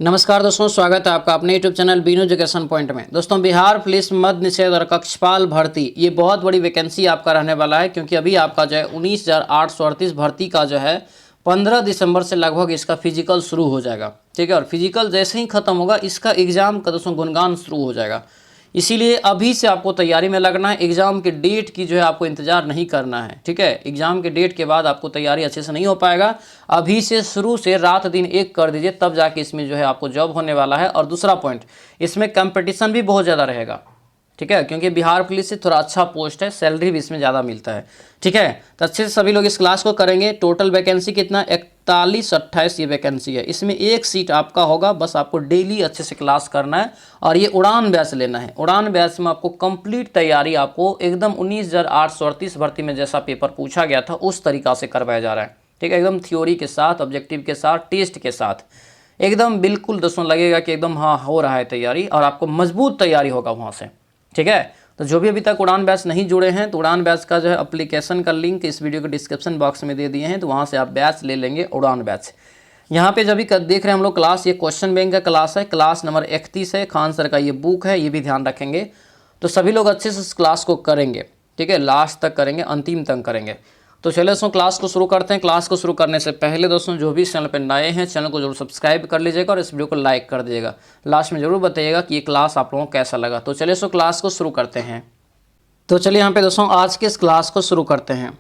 नमस्कार दोस्तों, स्वागत है आपका अपने YouTube channel Binu education point में। दोस्तों, बिहार पुलिस मद्य निषेध और कक्षपाल भर्ती ये बहुत बड़ी वैकेंसी आपका रहने वाला है, क्योंकि अभी आपका जो है 19,838 भर्ती का जो है 15 दिसंबर से लगभग इसका फिजिकल शुरू हो जाएगा। ठीक है, और फिजिकल जैसे ही खत्म होगा इसका एग्जाम का दोस्तों गुणगान शुरू हो जाएगा। इसीलिए अभी से आपको तैयारी में लगना है। एग्ज़ाम के डेट की जो है आपको इंतज़ार नहीं करना है। ठीक है, एग्ज़ाम के डेट के बाद आपको तैयारी अच्छे से नहीं हो पाएगा। अभी से शुरू से रात दिन एक कर दीजिए, तब जाके इसमें जो है आपको जॉब होने वाला है। और दूसरा पॉइंट, इसमें कंपटीशन भी बहुत ज़्यादा रहेगा। ठीक है, क्योंकि बिहार पुलिस से थोड़ा अच्छा पोस्ट है, सैलरी भी इसमें ज़्यादा मिलता है। ठीक है, तो अच्छे से सभी लोग इस क्लास को करेंगे। टोटल वैकेंसी कितना, 41-28 ये वैकेंसी है। इसमें एक सीट आपका होगा, बस आपको डेली अच्छे से क्लास करना है और ये उड़ान बैच लेना है। उड़ान बैच में आपको कंप्लीट तैयारी आपको एकदम 19,838 भर्ती में जैसा पेपर पूछा गया था उस तरीक़ा से करवाया जा रहा है। ठीक है, एकदम थ्योरी के साथ, ऑब्जेक्टिव के साथ, टेस्ट के साथ, एकदम बिल्कुल दोस्तों लगेगा कि एकदम हाँ हो रहा है तैयारी, और आपको मजबूत तैयारी होगा वहाँ से। ठीक है, तो जो भी अभी तक उड़ान बैच नहीं जुड़े हैं तो उड़ान बैच का जो है एप्लीकेशन का लिंक इस वीडियो के डिस्क्रिप्शन बॉक्स में दे दिए हैं, तो वहाँ से आप बैच ले लेंगे उड़ान बैच। यहाँ पे जब भी देख रहे हैं हम लोग क्लास, ये क्वेश्चन बैंक का क्लास है, क्लास नंबर 31 है, खान सर का ये बुक है, ये भी ध्यान रखेंगे। तो सभी लोग अच्छे से इस क्लास को करेंगे। ठीक है, लास्ट तक करेंगे, अंतिम तक करेंगे। तो चलिए दोस्तों क्लास को शुरू करते हैं। क्लास को शुरू करने से पहले दोस्तों जो भी इस चैनल पर नए हैं चैनल को जरूर सब्सक्राइब कर लीजिएगा और इस वीडियो को लाइक कर दीजिएगा। लास्ट में जरूर बताइएगा कि ये क्लास आप लोगों को कैसा लगा। तो चलिए दोस्तों क्लास को शुरू करते हैं। तो चलिए यहाँ पे दोस्तों आज के इस क्लास को शुरू करते हैं।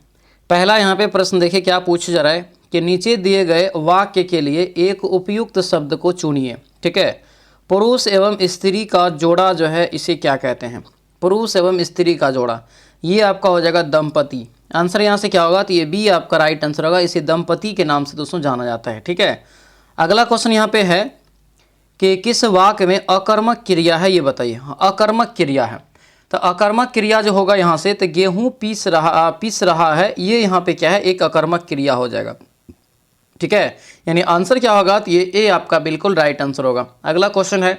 पहला यहाँ पे प्रश्न देखिए क्या पूछा जा रहा है कि नीचे दिए गए वाक्य के लिए एक उपयुक्त शब्द को चुनिए। ठीक है, पुरुष एवं स्त्री का जोड़ा जो है इसे क्या कहते हैं? पुरुष एवं स्त्री का जोड़ा, ये आपका हो जाएगा दंपति। आंसर यहाँ से क्या होगा, तो ये बी आपका राइट आंसर होगा। इसे दंपति के नाम से दोस्तों जाना जाता है। ठीक है, अगला क्वेश्चन यहाँ पे है कि किस वाक्य में अकर्मक क्रिया है, ये बताइए। अकर्मक क्रिया है, तो अकर्मक क्रिया जो होगा यहाँ से, तो गेहूँ पीस रहा है, ये यहाँ पे क्या है, एक अकर्मक क्रिया हो जाएगा। ठीक है, यानी आंसर क्या होगा, तो ये ए आपका बिल्कुल राइट आंसर होगा। अगला क्वेश्चन है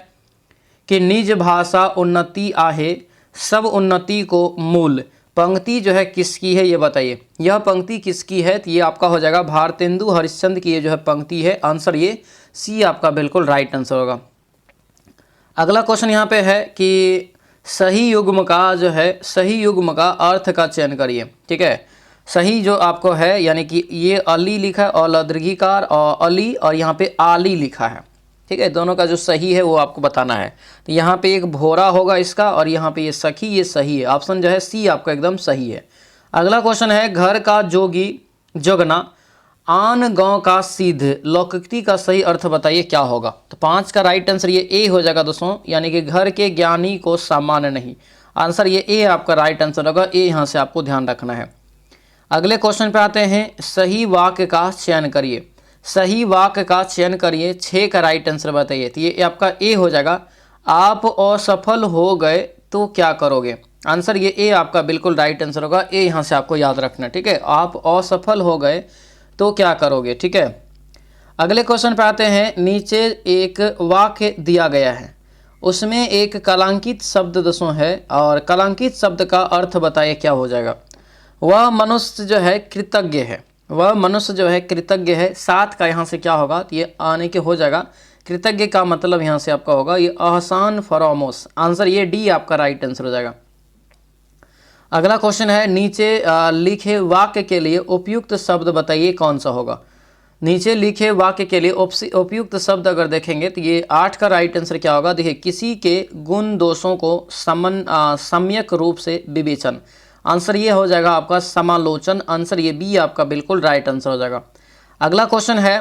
कि निज भाषा उन्नति आहे सब उन्नति को मूल, पंक्ति जो है किसकी है, ये बताइए। यह पंक्ति किसकी है, तो ये आपका हो जाएगा भारतेंदु हरिश्चंद्र की ये जो है पंक्ति है। आंसर ये सी आपका बिल्कुल राइट आंसर होगा। अगला क्वेश्चन यहाँ पे है कि सही युग्म का जो है, सही युग्म का अर्थ का चयन करिए। ठीक है, सही जो आपको है, यानी कि ये अली लिखा है और दीर्घिकार और अली, और यहाँ पे आली लिखा है। ठीक है, दोनों का जो सही है वो आपको बताना है। तो यहाँ पे एक भोरा होगा इसका, और यहाँ पे ये सखी, ये सही है। ऑप्शन जो है सी आपका एकदम सही है। अगला क्वेश्चन है घर का जोगी जोगना आन गांव का सिद्ध, लौकिकता का सही अर्थ बताइए क्या होगा। तो 5 का राइट आंसर ये ए हो जाएगा दोस्तों, यानी कि घर के ज्ञानी को सामान्य नहीं। आंसर ये ए आपका राइट आंसर होगा। ए यहाँ से आपको ध्यान रखना है। अगले क्वेश्चन पे आते हैं, सही वाक्य का चयन करिए। सही वाक्य का चयन करिए, 6 का राइट आंसर बताइए। तो ये आपका ए हो जाएगा। आप असफल हो गए तो क्या करोगे? आंसर ये ए आपका बिल्कुल राइट आंसर होगा। ए यहाँ से आपको याद रखना। ठीक है, आप असफल हो गए तो क्या करोगे? ठीक है, अगले क्वेश्चन पे आते हैं। नीचे एक वाक्य दिया गया है, उसमें एक कलंकित शब्द दोस्तों है, और कलंकित शब्द का अर्थ बताइए क्या हो जाएगा। वह मनुष्य जो है कृतज्ञ है, वह मनुष्य जो है कृतज्ञ है। 7 का यहाँ से क्या होगा, तो ये आने के हो जाएगा। कृतज्ञ का मतलब यहाँ से आपका होगा ये अहसान फरामोश। आंसर ये डी आपका राइट आंसर हो जाएगा। अगला क्वेश्चन है, नीचे लिखे वाक्य के लिए उपयुक्त शब्द बताइए कौन सा होगा। नीचे लिखे वाक्य के लिए उपयुक्त शब्द अगर देखेंगे तो ये 8 का राइट आंसर क्या होगा। देखिए, किसी के गुण दोषों को सम्यक रूप से विवेचन। आंसर ये हो जाएगा आपका समालोचन। आंसर ये बी आपका बिल्कुल राइट आंसर हो जाएगा। अगला क्वेश्चन है,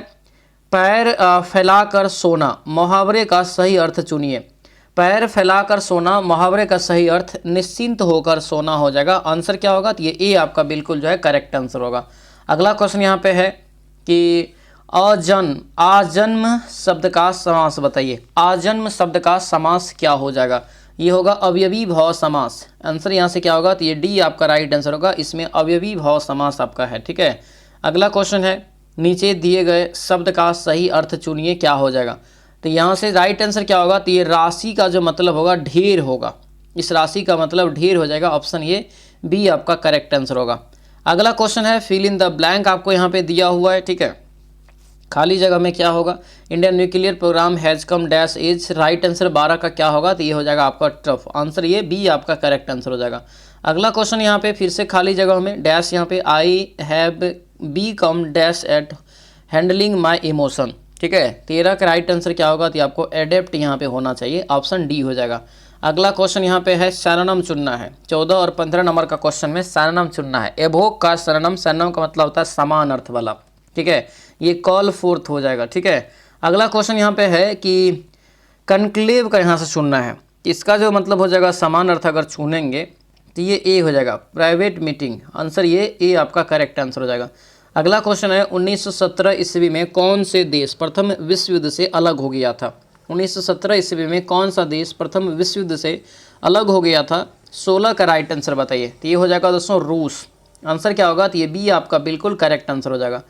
पैर फैलाकर सोना, मुहावरे का सही अर्थ चुनिए। पैर फैलाकर सोना, मुहावरे का सही अर्थ निश्चिंत होकर सोना हो जाएगा। आंसर क्या होगा, तो ये ए आपका बिल्कुल जो है करेक्ट आंसर होगा। अगला क्वेश्चन यहाँ पे है कि आजन्म शब्द का समास बताइए। आजन्म शब्द का समास क्या हो जाएगा, ये होगा अवयवी भाव समास। आंसर यहाँ से क्या होगा, तो ये डी आपका राइट आंसर होगा। इसमें अवयवी भाव समास आपका है। ठीक है, अगला क्वेश्चन है, नीचे दिए गए शब्द का सही अर्थ चुनिए क्या हो जाएगा। तो यहाँ से राइट आंसर क्या होगा, तो ये राशि का जो मतलब होगा ढेर होगा। इस राशि का मतलब ढेर हो जाएगा। ऑप्शन ये बी आपका करेक्ट आंसर होगा। अगला क्वेश्चन है, फिल इन द ब्लैंक आपको यहाँ पे दिया हुआ है। ठीक है, खाली जगह में क्या होगा, Indian nuclear programme has come dash age. Right answer 12 का क्या होगा, तो ये हो जाएगा आपका टफ। आंसर ये बी आपका करेक्ट आंसर हो जाएगा। अगला क्वेश्चन यहाँ पे फिर से खाली जगह में डैश, यहाँ पे I have become dash at handling my emotion. ठीक है, 13 का राइट आंसर क्या होगा, तो आपको एडेप्ट यहाँ पे होना चाहिए, ऑप्शन डी हो जाएगा। अगला क्वेश्चन यहाँ पे है सैनोनिम चुनना है। 14 और 15 नंबर का क्वेश्चन में सैनोनिम चुनना है। एवोक का सैनोनिम, सैनोनिम का मतलब होता है समान अर्थ वाला। ठीक है, ये कॉल फोर्थ हो जाएगा। ठीक है, अगला क्वेश्चन यहाँ पे है कि कनक्लेव का यहाँ से चुनना है। इसका जो मतलब हो जाएगा समान अर्थ अगर चुनेंगे तो ये ए हो जाएगा, प्राइवेट मीटिंग। आंसर ये ए आपका करेक्ट आंसर हो जाएगा। अगला क्वेश्चन है 1917 ईस्वी में कौन से देश प्रथम विश्व युद्ध से अलग हो गया था। 1917 ईस्वी में कौन सा देश प्रथम विश्व युद्ध से अलग हो गया था। 16 का राइट आंसर बताइए, तो ये हो जाएगा दोस्तों रूस। आंसर क्या होगा, तो ये बी आपका बिल्कुल करेक्ट आंसर हो जाएगा।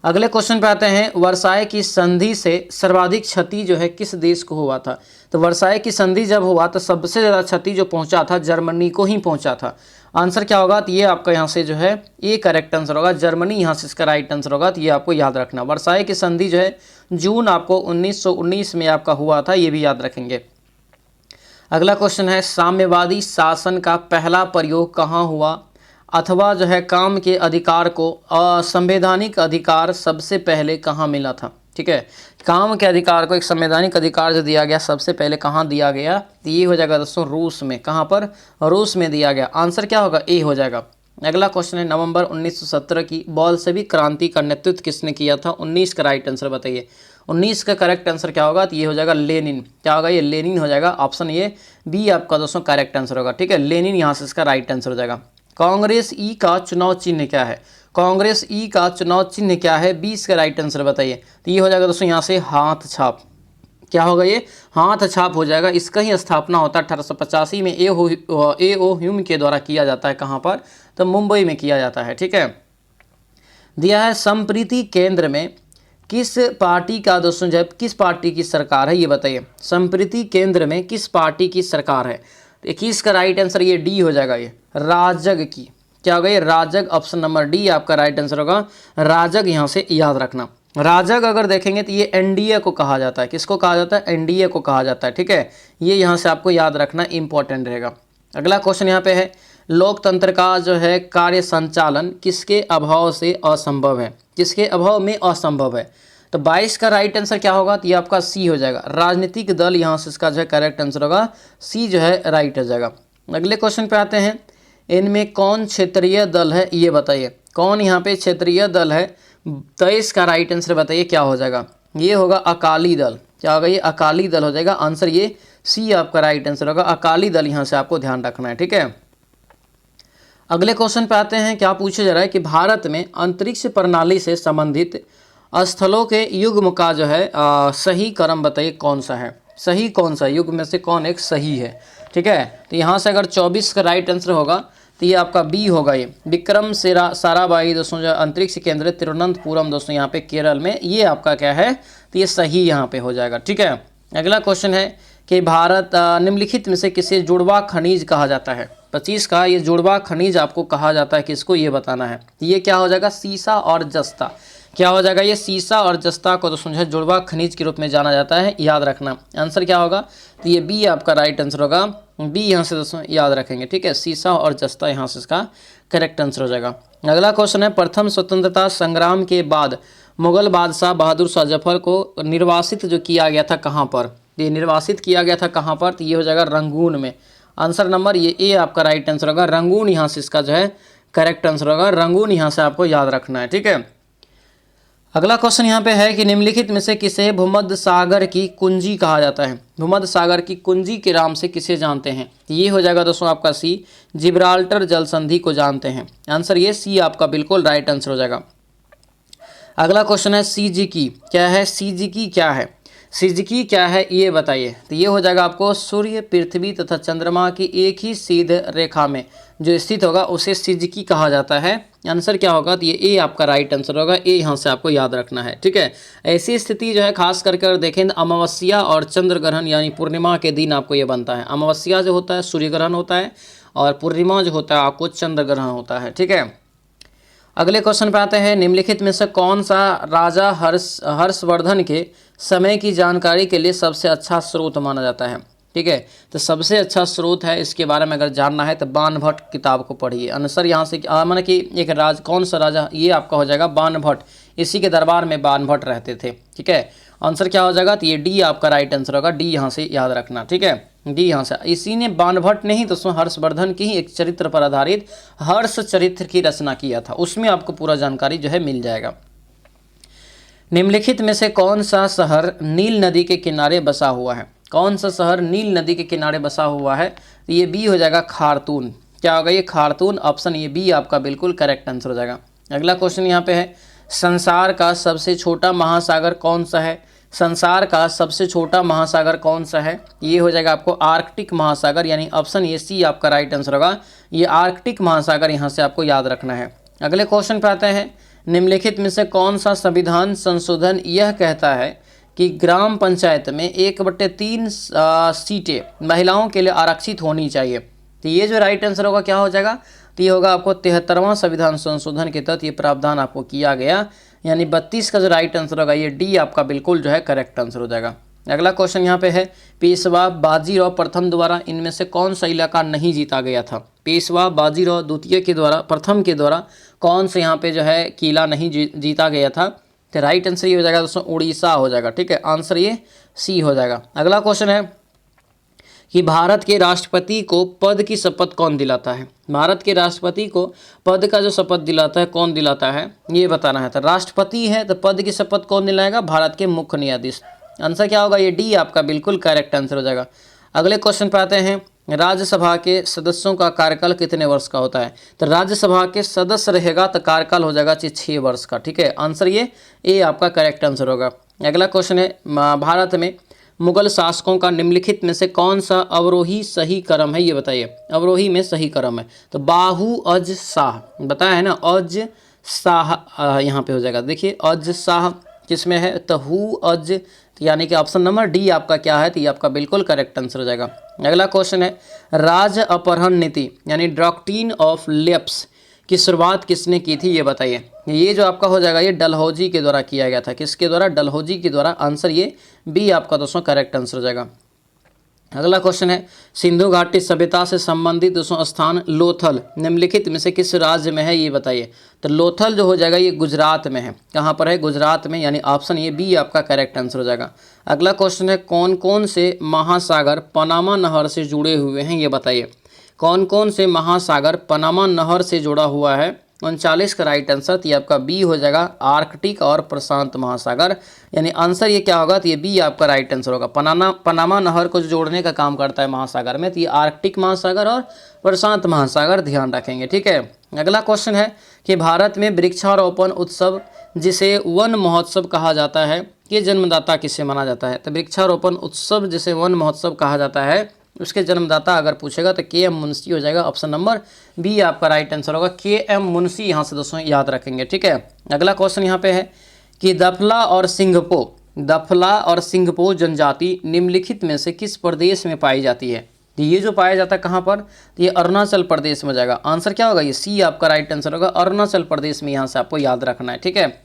अगले क्वेश्चन पे आते हैं, वर्साय की संधि से सर्वाधिक क्षति जो है किस देश को हुआ था। तो वर्साय की संधि जब हुआ तो सबसे ज़्यादा क्षति जो पहुंचा था जर्मनी को ही पहुंचा था। आंसर क्या होगा, तो ये आपका यहाँ से जो है ये करेक्ट आंसर होगा, जर्मनी यहाँ से इसका राइट आंसर होगा। तो ये आपको याद रखना, वर्साय की संधि जो है जून आपको 1919 में आपका हुआ था, ये भी याद रखेंगे। अगला क्वेश्चन है, साम्यवादी शासन का पहला प्रयोग कहाँ हुआ, अथवा जो है काम के अधिकार को असंवैधानिक अधिकार सबसे पहले कहाँ मिला था। ठीक है, काम के अधिकार को एक संवैधानिक अधिकार जो दिया गया सबसे पहले कहाँ दिया गया, तो ये हो जाएगा दोस्तों रूस में। कहाँ पर, रूस में दिया गया। आंसर क्या होगा, ए हो जाएगा। अगला क्वेश्चन है, नवंबर 1917 की बोल्शेविक क्रांति का नेतृत्व किसने किया था। 19 का राइट आंसर बताइए। 19 का करेक्ट आंसर क्या होगा, तो ये हो जाएगा लेनिन। क्या होगा, ये लेनिन हो जाएगा। ऑप्शन ये बी आपका दोस्तों करेक्ट आंसर होगा। ठीक है, लेनिन यहाँ से इसका राइट आंसर हो जाएगा। कांग्रेस ई का चुनाव चिन्ह क्या है। कांग्रेस ई का चुनाव चिन्ह क्या है, 20 का राइट आंसर बताइए। तो ये हो जाएगा दोस्तों यहाँ से हाथ छाप। क्या होगा, ये हाथ छाप हो जाएगा। इसका ही स्थापना होता है 1885 में ए ओ ह्यूम के द्वारा किया जाता है। कहाँ पर, तो मुंबई में किया जाता है। ठीक है, दिया है संप्रीति केंद्र में किस पार्टी का दोस्तों जब किस पार्टी की सरकार है, ये बताइए। संप्रीति केंद्र में किस पार्टी की सरकार है। 21 का राइट आंसर ये डी हो जाएगा, ये राजग की। क्या होगा, ये राजग। ऑप्शन नंबर डी आपका राइट आंसर होगा, राजग। यहाँ से याद रखना, राजग अगर देखेंगे तो ये एनडीए को कहा जाता है। किसको कहा जाता है, एनडीए को कहा जाता है। ठीक है, ये यहाँ से आपको याद रखना इंपॉर्टेंट रहेगा। अगला क्वेश्चन यहाँ पे है, लोकतंत्र का जो है कार्य संचालन किसके अभाव से असंभव है। किसके अभाव में असंभव है, तो 22 का राइट आंसर क्या होगा, तो ये आपका सी हो जाएगा। राजनीतिक दल यहाँ से इसका जो है करेक्ट आंसर होगा, सी जो है राइट हो जाएगा। अगले क्वेश्चन पे आते हैं, इनमें कौन क्षेत्रीय दल है, ये बताइए। कौन यहाँ पे क्षेत्रीय दल है, 23 का राइट आंसर बताइए क्या हो जाएगा। ये होगा अकाली दल। क्या होगा, ये अकाली दल हो जाएगा। आंसर ये सी आपका राइट आंसर होगा, अकाली दल यहाँ से आपको ध्यान रखना है। ठीक है, अगले क्वेश्चन पे आते हैं, क्या पूछा जा रहा है कि भारत में अंतरिक्ष प्रणाली से संबंधित स्थलों के युग्म का जो है सही क्रम बताइए कौन सा है। सही कौन सा, युग्म में से कौन एक सही है। ठीक है, तो यहाँ से अगर 24 का राइट आंसर होगा तो ये आपका बी होगा, ये विक्रम साराभाई दोस्तों जो अंतरिक्ष केंद्र तिरुवनंतपुरम दोस्तों यहाँ पे केरल में, ये आपका क्या है, तो ये सही यहाँ पे हो जाएगा। ठीक है, अगला क्वेश्चन है कि भारत निम्नलिखित में से किसे जुड़वा खनिज कहा जाता है। 25 का ये जुड़वा खनिज आपको कहा जाता है किसको, ये बताना है। ये क्या हो जाएगा, सीसा और जस्ता। क्या हो जाएगा, ये सीसा और जस्ता को दोस्तों जो है जुड़वा खनिज के रूप में जाना जाता है, याद रखना। आंसर क्या होगा, तो ये बी आपका राइट आंसर होगा, बी यहाँ से दोस्तों याद रखेंगे। ठीक है, सीसा और जस्ता यहाँ से इसका करेक्ट आंसर हो जाएगा। अगला क्वेश्चन है, प्रथम स्वतंत्रता संग्राम के बाद मुगल बादशाह बहादुर शाह जफर को निर्वासित जो किया गया था कहाँ पर। ये निर्वासित किया गया था कहाँ पर, तो ये हो जाएगा रंगून में। आंसर नंबर ये ए आपका राइट आंसर होगा, रंगून यहाँ से इसका जो है करेक्ट आंसर होगा। रंगून यहाँ से आपको याद रखना है। ठीक है, अगला क्वेश्चन यहाँ पे है कि निम्नलिखित में से किसे भूमध्य सागर की कुंजी कहा जाता है। भूमध्य सागर की कुंजी के नाम से किसे जानते हैं, ये हो जाएगा दोस्तों आपका सी, जिब्राल्टर जल संधि को जानते हैं। आंसर ये सी आपका बिल्कुल राइट आंसर हो जाएगा। अगला क्वेश्चन है, सीजिकी क्या है। सीजिकी क्या है, सिजकी क्या है ये बताइए। तो ये हो जाएगा आपको सूर्य, पृथ्वी तथा चंद्रमा की एक ही सीध रेखा में जो स्थित होगा उसे सिजकी कहा जाता है। आंसर क्या होगा, तो ये ए आपका राइट आंसर होगा, ए यहाँ से आपको याद रखना है। ठीक है, ऐसी स्थिति जो है खास करके अगर देखें तो अमावस्या और चंद्र ग्रहण यानी पूर्णिमा के दिन आपको ये बनता है। अमावस्या जो होता है सूर्य ग्रहण होता है और पूर्णिमा जो होता है आपको चंद्र ग्रहण होता है। ठीक है, अगले क्वेश्चन पे आते हैं, निम्नलिखित में से कौन सा राजा हर्षवर्धन के समय की जानकारी के लिए सबसे अच्छा स्रोत माना जाता है। ठीक है, तो सबसे अच्छा स्रोत है, इसके बारे में अगर जानना है तो बाणभट्ट किताब को पढ़िए। आंसर यहाँ से माना कि एक कौन सा राजा, ये आपका हो जाएगा बाणभट्ट, इसी के दरबार में बाणभट्ट रहते थे। ठीक है, आंसर क्या हो जाएगा, तो ये डी आपका राइट आंसर होगा, डी यहाँ से याद रखना। ठीक है, डी यहाँ से, इसी ने बाणभट्ट ने ही दोस्तों हर्षवर्धन की ही एक चरित्र पर आधारित हर्ष चरित्र की रचना किया था, उसमें आपको पूरा जानकारी जो है मिल जाएगा। निम्नलिखित में से कौन सा शहर नील नदी के किनारे बसा हुआ है। कौन सा शहर नील नदी के किनारे बसा हुआ है, तो ये बी हो जाएगा खार्तून। क्या होगा ये, खार्तून। ऑप्शन ये बी आपका बिल्कुल करेक्ट आंसर हो जाएगा। अगला क्वेश्चन यहाँ पे है, संसार का सबसे छोटा महासागर कौन सा है। संसार का सबसे छोटा महासागर कौन सा है, ये हो जाएगा आपको आर्कटिक महासागर, यानी ऑप्शन ये सी आपका राइट आंसर होगा, ये आर्कटिक महासागर यहाँ से आपको याद रखना है। अगले क्वेश्चन पे आते हैं, निम्नलिखित में से कौन सा संविधान संशोधन यह कहता है कि ग्राम पंचायत में 1/3 सीटें महिलाओं के लिए आरक्षित होनी चाहिए। तो ये जो राइट आंसर होगा क्या हो जाएगा, तो ये होगा आपको 73वां संविधान संशोधन के तहत ये प्रावधान आपको किया गया, यानी 32 का जो राइट आंसर होगा ये डी आपका बिल्कुल जो है करेक्ट आंसर हो जाएगा। अगला क्वेश्चन यहाँ पे है, पेशवा बाजीराव प्रथम द्वारा इनमें से कौन सा इलाका नहीं जीता गया था। पेशवा बाजीराव द्वितीय के द्वारा, प्रथम के द्वारा कौन से यहाँ पे जो है किला नहीं जीता गया था, तो राइट आंसर ये हो जाएगा दोस्तों उड़ीसा हो जाएगा। ठीक है, आंसर ये सी हो जाएगा। अगला क्वेश्चन है कि भारत के राष्ट्रपति को पद की शपथ कौन दिलाता है। भारत के राष्ट्रपति को पद का जो शपथ दिलाता है कौन दिलाता है, ये बताना है। तो राष्ट्रपति है तो पद की शपथ कौन दिलाएगा, भारत के मुख्य न्यायाधीश। आंसर क्या होगा, ये डी आपका बिल्कुल करेक्ट आंसर हो जाएगा। अगले क्वेश्चन पे आते हैं, राज्यसभा के सदस्यों का कार्यकाल कितने वर्ष का होता है। तो राज्यसभा के सदस्य रहेगा तो कार्यकाल हो जाएगा 6 वर्ष का। ठीक है, आंसर ये ए आपका करेक्ट आंसर होगा। अगला क्वेश्चन है, भारत में मुगल शासकों का निम्नलिखित में से कौन सा अवरोही सही क्रम है, ये बताइए। अवरोही में सही क्रम है तो बाहू अज शाह, बताया है ना, अज शाह यहाँ पे हो जाएगा। देखिए अज शाह किसमें है, तो हु अज, यानी कि ऑप्शन नंबर डी आपका क्या है, तो ये आपका बिल्कुल करेक्ट आंसर हो जाएगा। अगला क्वेश्चन है, राज्य अपहरण नीति यानी डॉक्ट्रिन ऑफ लैप्स की शुरुआत किसने की थी, ये बताइए। ये जो आपका हो जाएगा ये डलहौजी के द्वारा किया गया था। किसके द्वारा, डलहौजी के द्वारा। आंसर ये बी आपका दोस्तों करेक्ट आंसर हो जाएगा। अगला क्वेश्चन है, सिंधु घाटी सभ्यता से संबंधित दोस्तों स्थान लोथल निम्नलिखित में से किस राज्य में है, ये बताइए। तो लोथल जो हो जाएगा ये गुजरात में है। कहाँ पर है, गुजरात में, यानी ऑप्शन ये बी आपका करेक्ट आंसर हो जाएगा। अगला क्वेश्चन है, कौन कौन से महासागर पनामा नहर से जुड़े हुए हैं, ये बताइए। कौन कौन से महासागर पनामा नहर से जुड़ा हुआ है, 39 का राइट आंसर, तो ये आपका बी हो जाएगा आर्कटिक और प्रशांत महासागर, यानी आंसर ये क्या होगा, तो ये बी आपका राइट आंसर होगा। पनामा नहर को जोड़ने का काम करता है महासागर में, तो ये आर्कटिक महासागर और प्रशांत महासागर, ध्यान रखेंगे। ठीक है, अगला क्वेश्चन है कि भारत में वृक्षारोपण उत्सव जिसे वन महोत्सव कहा जाता है, ये जन्मदाता किसे माना जाता है। तो वृक्षारोपण उत्सव जिसे वन महोत्सव कहा जाता है उसके जन्मदाता अगर पूछेगा तो के एम मुंशी हो जाएगा। ऑप्शन नंबर बी आपका राइट आंसर होगा, के एम मुंशी, यहाँ से दोस्तों याद रखेंगे। ठीक है, अगला क्वेश्चन यहाँ पे है कि दफला और सिंघपो जनजाति निम्नलिखित में से किस प्रदेश में पाई जाती है। तो ये जो पाया जाता है कहाँ पर, तो ये अरुणाचल प्रदेश में जाएगा। आंसर क्या होगा, ये सी आपका राइट आंसर होगा, अरुणाचल प्रदेश में, यहाँ से आपको याद रखना है। ठीक है,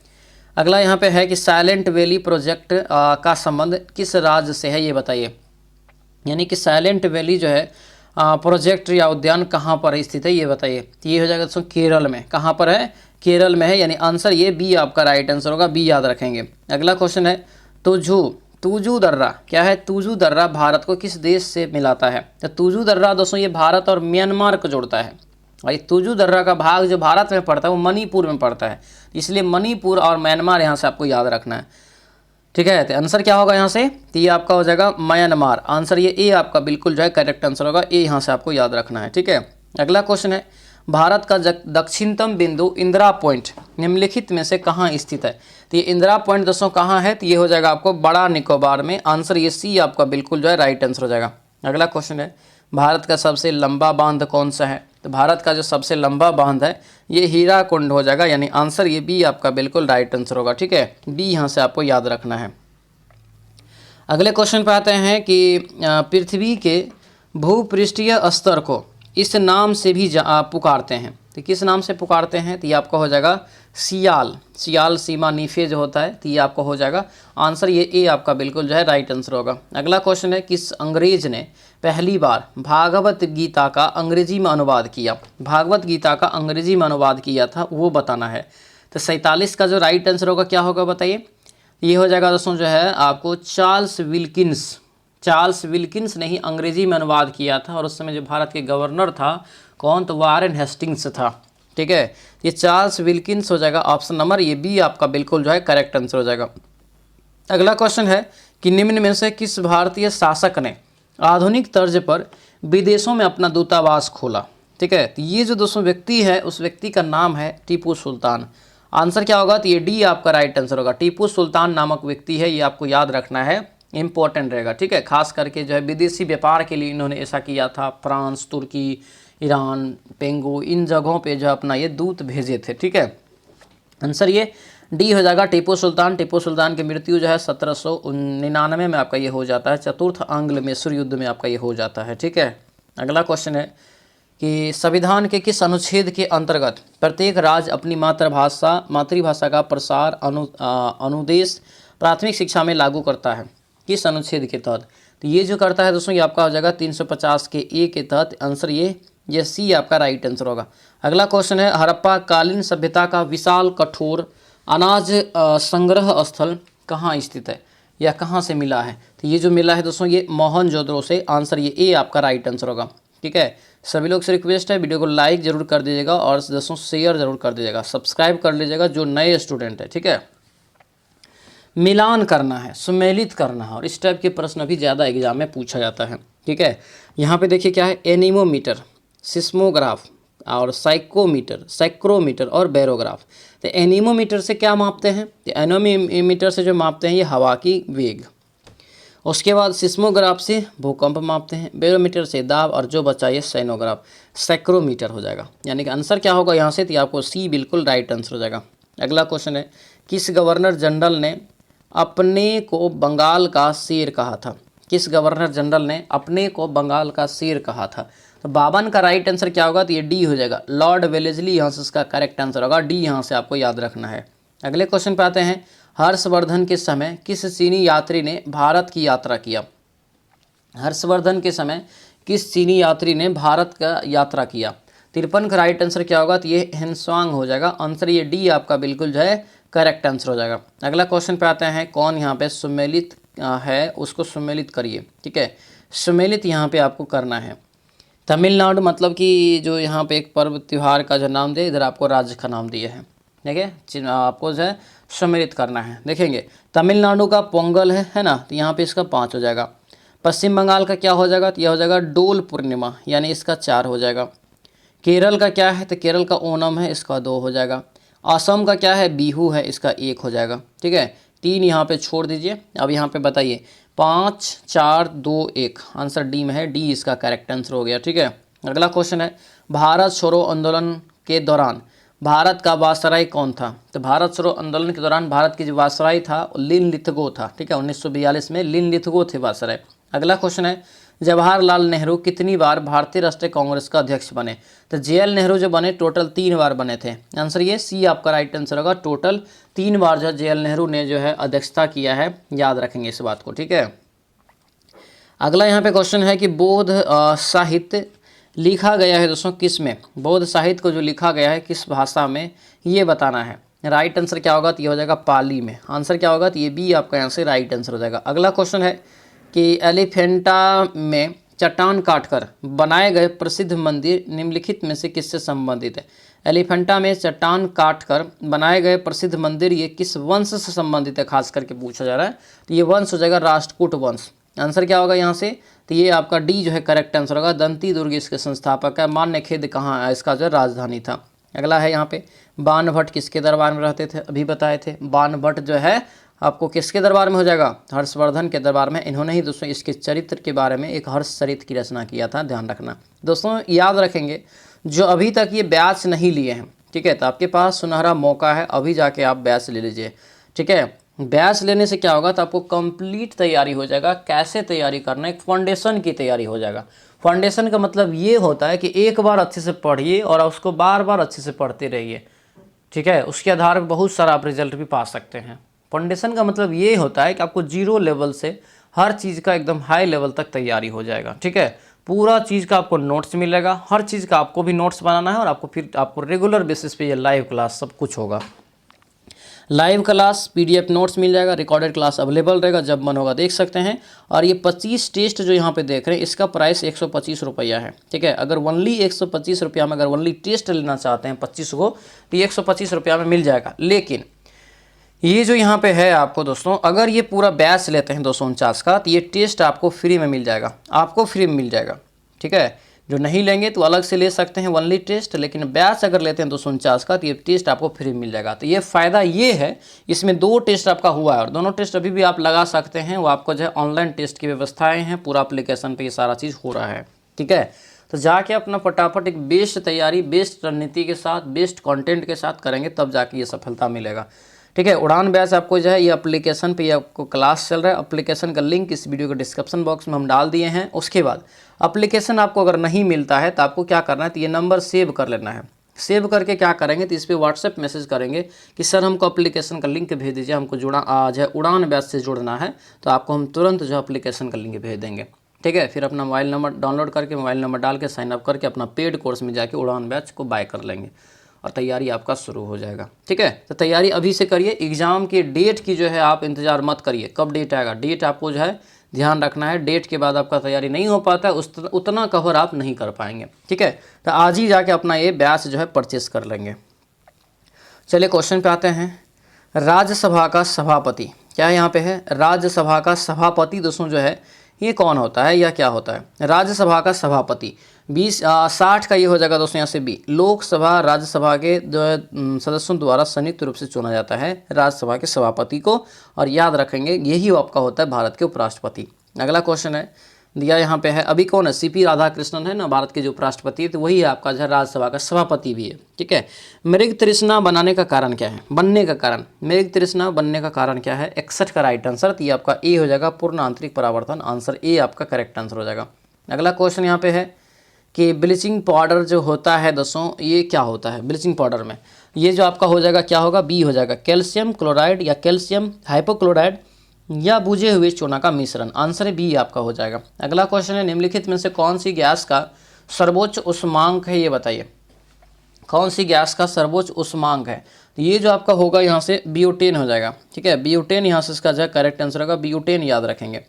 अगला यहाँ पे है कि साइलेंट वैली प्रोजेक्ट का संबंध किस राज्य से है, ये बताइए। यानी कि साइलेंट वैली जो है प्रोजेक्ट या उद्यान कहाँ पर स्थित है, ये बताइए। तो ये हो जाएगा दोस्तों केरल में। कहाँ पर है, केरल में है, यानी आंसर ये बी आपका राइट आंसर होगा, बी याद रखेंगे। अगला क्वेश्चन है, तुजू दर्रा क्या है, तुजू दर्रा भारत को किस देश से मिलाता है। तो तुजू दर्रा दोस्तों ये भारत और म्यांमार को जोड़ता है। भाई तुजू दर्रा का भाग जो भारत में पड़ता है वो मणिपुर में पड़ता है, इसलिए मणिपुर और म्यांमार यहाँ से आपको याद रखना है। ठीक है, तो आंसर क्या होगा यहाँ से, तो ये आपका हो जाएगा म्यांमार। आंसर ये ए आपका बिल्कुल जो है करेक्ट आंसर होगा, ए यहाँ से आपको याद रखना है। ठीक है, अगला क्वेश्चन है, भारत का दक्षिणतम बिंदु इंदिरा पॉइंट निम्नलिखित में से कहाँ स्थित है। तो ये इंदिरा पॉइंट दोस्तों कहाँ है, तो ये हो जाएगा आपको बड़ा निकोबार में। आंसर ये सी आपका बिल्कुल जो है राइट आंसर हो जाएगा। अगला क्वेश्चन है, भारत का सबसे लंबा बांध कौन सा है। तो भारत का जो सबसे लंबा बांध है ये हीराकुंड हो जाएगा, यानी आंसर ये बी आपका बिल्कुल राइट आंसर होगा। ठीक है, बी यहाँ से आपको याद रखना है। अगले क्वेश्चन पे आते हैं कि पृथ्वी के भूपृष्ठीय स्तर को इस नाम से भी पुकारते हैं। तो किस नाम से पुकारते हैं, तो ये आपका हो जाएगा सियाल, सियाल सीमा नीफे जो होता है, तो ये आपका हो जाएगा आंसर, ये ए आपका बिल्कुल जो है राइट आंसर होगा। अगला क्वेश्चन है, किस अंग्रेज ने पहली बार भागवत गीता का अंग्रेजी में अनुवाद किया, भागवत गीता का अंग्रेजी में अनुवाद किया था वो बताना है। तो 47 का जो राइट आंसर होगा क्या होगा बताइए, ये हो जाएगा दोस्तों जो है आपको चार्ल्स विल्किंस, चार्ल्स विल्किंस ने ही अंग्रेजी में अनुवाद किया था, और उस समय जो भारत के गवर्नर था कौन, तो वारेन हेस्टिंग्स था। ठीक है, ये चार्ल्स विल्किंस हो जाएगा ऑप्शन नंबर ये बी आपका बिल्कुल जो है करेक्ट आंसर हो जाएगा। अगला क्वेश्चन है कि निम्न में से किस भारतीय शासक ने आधुनिक तर्ज पर विदेशों में अपना दूतावास खोला। ठीक है, तो ये जो दोस्तों व्यक्ति है उस व्यक्ति का नाम है टीपू सुल्तान। आंसर क्या होगा, तो ये डी आपका राइट आंसर होगा। टीपू सुल्तान नामक व्यक्ति है, ये आपको याद रखना है, इंपॉर्टेंट रहेगा। ठीक है, खास करके जो है विदेशी व्यापार के लिए इन्होंने ऐसा किया था, फ्रांस, तुर्की, ईरान, पेंगो, इन जगहों पे जो अपना ये दूत भेजे थे। ठीक है, आंसर ये डी हो जाएगा टीपू सुल्तान। टीपू सुल्तान की मृत्यु जो है 1799 में आपका ये हो जाता है, चतुर्थ आंग्ल मैसूर युद्ध में आपका ये हो जाता है। ठीक है, अगला क्वेश्चन है कि संविधान के किस अनुच्छेद के अंतर्गत प्रत्येक राज्य अपनी मातृभाषा का प्रसार अनुदेश प्राथमिक शिक्षा में लागू करता है, किस अनुच्छेद के तहत, तो ये जो करता है दोस्तों ये आपका हो जाएगा 350 के ए के तहत। आंसर ये सी आपका राइट आंसर होगा। अगला क्वेश्चन है, हड़प्पा कालीन सभ्यता का विशाल कठोर अनाज संग्रह स्थल कहाँ स्थित है या कहाँ से मिला है, तो ये जो मिला है दोस्तों ये मोहनजोदड़ो से। आंसर ये ए आपका राइट आंसर होगा। ठीक है, सभी लोग से रिक्वेस्ट है वीडियो को लाइक जरूर कर दीजिएगा और दोस्तों शेयर जरूर कर दीजिएगा, सब्सक्राइब कर लीजिएगा जो नए स्टूडेंट है। ठीक है, मिलान करना है, सुमेलित करना है, और इस टाइप के प्रश्न अभी ज़्यादा एग्जाम में पूछा जाता है। ठीक है, यहाँ पे देखिए क्या है, एनीमोमीटर, सिस्मोग्राफ और साइक्रोमीटर और बैरोग्राफ। तो एनीमोमीटर से क्या मापते हैं, तो एनीमोमीटर से जो मापते हैं ये हवा की वेग, उसके बाद सिस्मोग्राफ से भूकंप मापते हैं, बैरोमीटर से दाब, और जो बचा ये साइनोग्राफ, साइक्रोमीटर हो जाएगा। यानी कि आंसर क्या होगा यहाँ से, तो आपको सी बिल्कुल राइट आंसर हो जाएगा। अगला क्वेश्चन है, किस गवर्नर जनरल ने अपने को बंगाल का शेर कहा था, किस गवर्नर जनरल ने अपने को बंगाल का शेर कहा था, तो 52 का राइट आंसर क्या होगा, तो ये डी हो जाएगा, लॉर्ड वेलेस्ली यहाँ से इसका करेक्ट आंसर होगा, डी यहाँ से आपको याद रखना है। अगले क्वेश्चन पे आते हैं, हर्षवर्धन के समय किस चीनी यात्री ने भारत की यात्रा किया, हर्षवर्धन के समय किस चीनी यात्री ने भारत का यात्रा किया, 53 का राइट आंसर क्या होगा, तो ये हेनस्वांग हो जाएगा। आंसर ये डी आपका बिल्कुल जो है करेक्ट आंसर हो जाएगा। अगला क्वेश्चन पे आते हैं, कौन यहाँ पे सुमेलित है उसको सुमेलित करिए। ठीक है, सुमेलित यहाँ पे आपको करना है, तमिलनाडु मतलब कि जो यहाँ पे एक पर्व त्यौहार का जो नाम दिया, इधर आपको राज्य का नाम दिया है। ठीक है, आपको जो है सम्मिलित करना है। देखेंगे तमिलनाडु का पोंगल है ना, तो यहाँ पे इसका 5 हो जाएगा। पश्चिम बंगाल का क्या हो जाएगा, तो यह हो जाएगा डोल पूर्णिमा, यानी इसका 4 हो जाएगा। केरल का क्या है, तो केरल का ओणम है, इसका 2 हो जाएगा। असम का क्या है, बिहू है, इसका 1 हो जाएगा। ठीक है, 3 यहाँ पे छोड़ दीजिए। अब यहाँ पे बताइए 5 4 2 1, आंसर डी में है, डी इसका करेक्ट आंसर हो गया। ठीक है, अगला क्वेश्चन है, भारत छोड़ो आंदोलन के दौरान भारत का वायसराय कौन था, तो भारत छोड़ो आंदोलन के दौरान भारत की जो वायसराय था लिन लिथगो था। ठीक है, 1942 में लिन लिथगो थे वायसराय। अगला क्वेश्चन है, जवाहरलाल नेहरू कितनी बार भारतीय राष्ट्रीय कांग्रेस का अध्यक्ष बने, तो जेएल नेहरू जो बने टोटल 3 बार बने थे। आंसर ये सी आपका राइट आंसर होगा, टोटल 3 बार जो है जेएल नेहरू ने जो है अध्यक्षता किया है, याद रखेंगे इस बात को। ठीक है, अगला यहाँ पे क्वेश्चन है कि बौद्ध साहित्य लिखा गया है दोस्तों किस में, बौद्ध साहित्य को जो लिखा गया है किस भाषा में, ये बताना है। राइट आंसर क्या होगा, तो ये हो जाएगा पाली में। आंसर क्या होगा, तो ये बी आपका यहाँ से राइट आंसर हो जाएगा। अगला क्वेश्चन है कि एलिफेंटा में चट्टान काटकर बनाए गए प्रसिद्ध मंदिर निम्नलिखित में से किससे संबंधित है। एलिफेंटा में चट्टान काटकर बनाए गए प्रसिद्ध मंदिर ये किस वंश से संबंधित है, खास करके पूछा जा रहा है, तो ये वंश हो जाएगा राष्ट्रकूट वंश। आंसर क्या होगा यहाँ से, तो ये आपका डी जो है करेक्ट आंसर होगा। दंती दुर्ग इसके संस्थापक है। मान्यखेद कहाँ है, इसका जो राजधानी था। अगला है यहाँ पे, बाणभट्ट किसके दरबार में रहते थे, अभी बताए थे। बाणभट्ट जो है आपको किसके दरबार में हो जाएगा, हर्षवर्धन के दरबार में। इन्होंने ही दोस्तों इसके चरित्र के बारे में एक हर्षचरित की रचना किया था, ध्यान रखना दोस्तों। याद रखेंगे जो अभी तक ये बैच नहीं लिए हैं, ठीक है, तो आपके पास सुनहरा मौका है, अभी जाके आप बैच ले लीजिए। ठीक है, बैच लेने से क्या होगा, तो आपको कंप्लीट तैयारी हो जाएगा। कैसे तैयारी करना है, एक फाउंडेशन की तैयारी हो जाएगा। फाउंडेशन का मतलब ये होता है कि एक बार अच्छे से पढ़िए और उसको बार बार अच्छे से पढ़ते रहिए, ठीक है। उसके आधार पर बहुत सारा आप रिजल्ट भी पा सकते हैं। फाउंडेशन का मतलब ये होता है कि आपको जीरो लेवल से हर चीज़ का एकदम हाई लेवल तक तैयारी हो जाएगा, ठीक है। पूरा चीज़ का आपको नोट्स मिलेगा, हर चीज़ का आपको भी नोट्स बनाना है और आपको रेगुलर बेसिस पे ये लाइव क्लास सब कुछ होगा। लाइव क्लास PDF नोट्स मिल जाएगा, रिकॉर्डेड क्लास अवेलेबल रहेगा, जब मन होगा देख सकते हैं। और ये 25 टेस्ट जो यहाँ पे देख रहे हैं, इसका प्राइस 125 रुपया है, ठीक है। अगर ओनली 125 रुपया में अगर ओनली टेस्ट लेना चाहते हैं 25 को, तो ये 125 रुपया में मिल जाएगा। लेकिन ये जो यहाँ पे है आपको दोस्तों, अगर ये पूरा बैच लेते हैं 249 का, तो ये टेस्ट आपको फ्री में मिल जाएगा, आपको फ्री में मिल जाएगा, ठीक है। जो नहीं लेंगे तो अलग से ले सकते हैं ओनली टेस्ट, लेकिन बैच अगर लेते हैं 249 का, तो ये टेस्ट आपको फ्री मिल जाएगा। तो ये फ़ायदा ये है, इसमें 2 टेस्ट आपका हुआ है और दोनों टेस्ट अभी भी आप लगा सकते हैं। वो आपको जो है ऑनलाइन टेस्ट की व्यवस्थाएँ हैं, पूरा एप्लीकेशन पर ये सारा चीज़ हो रहा है, ठीक है। तो जाके अपना फटाफट एक बेस्ट तैयारी, बेस्ट रणनीति के साथ, बेस्ट कंटेंट के साथ करेंगे, तब जाके ये सफलता मिलेगा, ठीक है। उड़ान बैच आपको जो है ये एप्लीकेशन पे ये आपको क्लास चल रहा है। एप्लीकेशन का लिंक इस वीडियो के डिस्क्रिप्शन बॉक्स में हम डाल दिए हैं। उसके बाद एप्लीकेशन आपको अगर नहीं मिलता है तो आपको क्या करना है, तो ये नंबर सेव कर लेना है। सेव करके क्या करेंगे, तो इस पर व्हाट्सएप मैसेज करेंगे कि सर हमको एप्लीकेशन का लिंक भेज दीजिए, हमको जो है उड़ान बैच से जुड़ना है। तो आपको हम तुरंत जो एप्लीकेशन का लिंक भेज देंगे, ठीक है। फिर अपना मोबाइल नंबर डाउनलोड करके, मोबाइल नंबर डाल के साइन अप करके अपना पेड कोर्स में जाके उड़ान बैच को बाय कर लेंगे और तैयारी आपका शुरू हो जाएगा, ठीक है। तो तैयारी अभी से करिए। एग्ज़ाम की डेट की जो है आप इंतज़ार मत करिए, कब डेट आएगा, डेट आपको जो है ध्यान रखना है। डेट के बाद आपका तैयारी नहीं हो पाता है, उतना कवर आप नहीं कर पाएंगे, ठीक है। तो आज ही जाके अपना ये बैच जो है परचेस कर लेंगे। चलिए क्वेश्चन पे आते हैं। राज्यसभा का सभापति क्या यहाँ पे है, राज्यसभा का सभापति दोस्तों जो है ये कौन होता है या क्या होता है। राज्यसभा का सभापति 60 का ये हो जाएगा दोस्तों, यहाँ से B। लोकसभा राज्यसभा के सदस्यों द्वारा संयुक्त रूप से चुना जाता है राज्यसभा के सभापति को, और याद रखेंगे यही आपका होता है भारत के उपराष्ट्रपति। अगला क्वेश्चन है दिया यहाँ पे है, अभी कौन है, CP राधाकृष्णन है ना, भारत के जो उपराष्ट्रपति है, तो वही है आपका जो है राज्यसभा का सभापति भी है, ठीक है। मृग तृष्णा बनाने का कारण क्या है, बनने का कारण, मृग तृष्णा बनने का कारण क्या है, 61 का राइट आंसर। तो ये आपका A हो जाएगा, पूर्ण आंतरिक परावर्तन, आंसर A आपका करेक्ट आंसर हो जाएगा। अगला क्वेश्चन यहाँ पे है कि ब्लीचिंग पाउडर जो होता है दोस्तों, ये क्या होता है ब्लीचिंग पाउडर में, ये जो आपका हो जाएगा क्या होगा, B हो जाएगा, कैल्शियम क्लोराइड या कैल्शियम हाइपोक्लोराइड या बुझे हुए चूना का मिश्रण, आंसर B आपका हो जाएगा। अगला क्वेश्चन है, निम्नलिखित में से कौन सी गैस का सर्वोच्च उष्मांक है, ये बताइए, कौन सी गैस का सर्वोच्च उष्मांक है। तो ये जो आपका होगा यहाँ से ब्यूटेन हो जाएगा, ठीक है। ब्यूटेन यहाँ से इसका जो है करेक्ट आंसर होगा, ब्यूटेन याद रखेंगे।